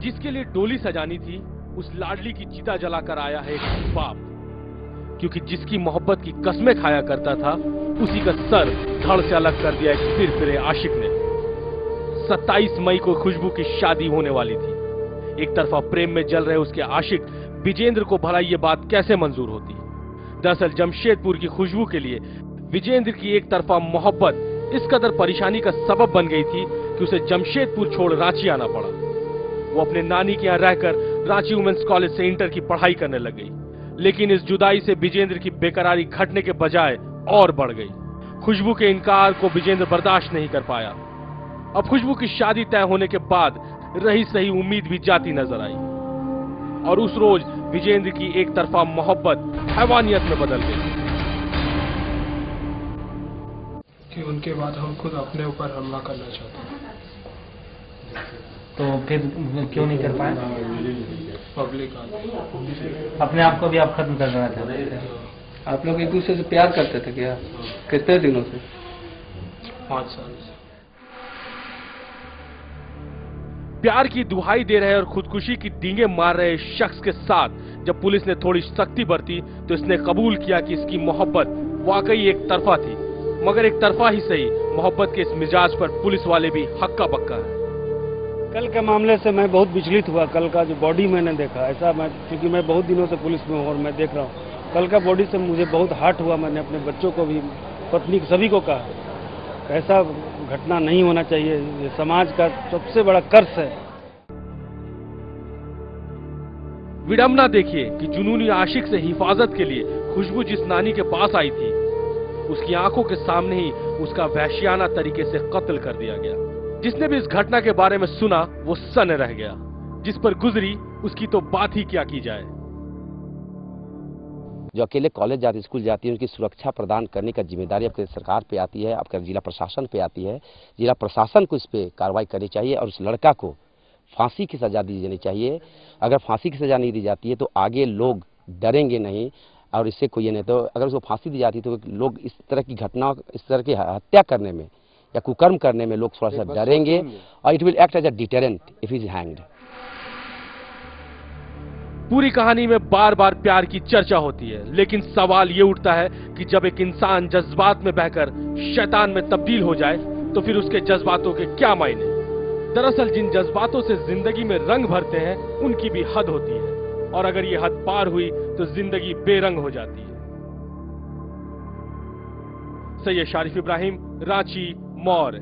जिसके लिए डोली सजानी थी, उस लाडली की चिता जलाकर आया है एक बाप। क्योंकि जिसकी मोहब्बत की कस्में खाया करता था, उसी का सर धड़ से अलग कर दिया एक फिर फिरे आशिक ने। 27 मई को खुशबू की शादी होने वाली थी। एक तरफा प्रेम में जल रहे उसके आशिक विजेंद्र को भला ये बात कैसे मंजूर होती। दरअसल जमशेदपुर की खुशबू के लिए विजेंद्र की एक तरफा मोहब्बत इस कदर परेशानी का सबब बन गई थी कि उसे जमशेदपुर छोड़ रांची आना पड़ा। वो अपने नानी के यहाँ रहकर रांची वुमेन्स कॉलेज से इंटर की पढ़ाई करने लग गई। लेकिन इस जुदाई से विजेंद्र की बेकरारी घटने के बजाय और बढ़ गई। खुशबू के इनकार को विजेंद्र बर्दाश्त नहीं कर पाया। अब खुशबू की शादी तय होने के बाद रही सही उम्मीद भी जाती नजर आई और उस रोज विजेंद्र की एक तरफा मोहब्बत हैवानियत में बदल गई। कि उनके बाद हम खुद अपने ऊपर हमला करना चाहते हैं। तो फिर क्यों नहीं कर पाए? पब्लिक अपने आप को भी आप खत्म कर देना चाहते थे। आप लोग एक दूसरे से प्यार करते थे क्या? कितने दिनों से? 5 साल से। प्यार की दुहाई दे रहे और खुदकुशी की डींगे मार रहे शख्स के साथ जब पुलिस ने थोड़ी सख्ती बरती तो इसने कबूल किया कि इसकी मोहब्बत वाकई एक तरफा थी। मगर एक तरफा ही सही, मोहब्बत के इस मिजाज पर पुलिस वाले भी हक्का बक्का है। कल के मामले से मैं बहुत विचलित हुआ। कल का जो बॉडी मैंने देखा, ऐसा मैं, क्योंकि मैं बहुत दिनों से पुलिस में हूँ और मैं देख रहा हूँ, कल का बॉडी से मुझे बहुत हर्ट हुआ। मैंने अपने बच्चों को भी, पत्नी सभी को कहा, ऐसा घटना नहीं होना चाहिए। ये समाज का सबसे बड़ा कर्ज है। विडंबना देखिए कि जुनूनी आशिक से हिफाजत के लिए खुशबू जिस नानी के पास आई थी, उसकी आंखों के सामने ही उसका वहशियाना तरीके से कत्ल कर दिया गया। जिसने भी इस घटना के बारे में सुना वो सन रह गया। जिस पर गुजरी उसकी तो बात ही क्या की जाए। जो अकेले कॉलेज जाती, स्कूल जाती है, उनकी सुरक्षा प्रदान करने का जिम्मेदारी आपके सरकार पे आती है, आपका जिला प्रशासन पे आती है। जिला प्रशासन को इस पे कार्रवाई करनी चाहिए और उस लड़का को फांसी की सजा दी जानी चाहिए। अगर फांसी की सजा नहीं दी जाती है तो आगे लोग डरेंगे नहीं और इससे कोई नहीं। तो अगर उसको फांसी दी जाती तो लोग इस तरह की घटना, इस तरह की हत्या करने में या कुकर्म करने में लोग थोड़ा सा डरेंगे और it will act as a deterrent if he is hanged. पूरी कहानी में बार बार प्यार की चर्चा होती है, लेकिन सवाल ये उठता है कि जब एक इंसान जज्बात में बहकर शैतान में तब्दील हो जाए तो फिर उसके जज्बातों के क्या मायने। दरअसल जिन जज्बातों से जिंदगी में रंग भरते हैं उनकी भी हद होती है और अगर ये हद पार हुई तो जिंदगी बेरंग हो जाती है। सैयद शारिफ इब्राहिम, रांची, मौर।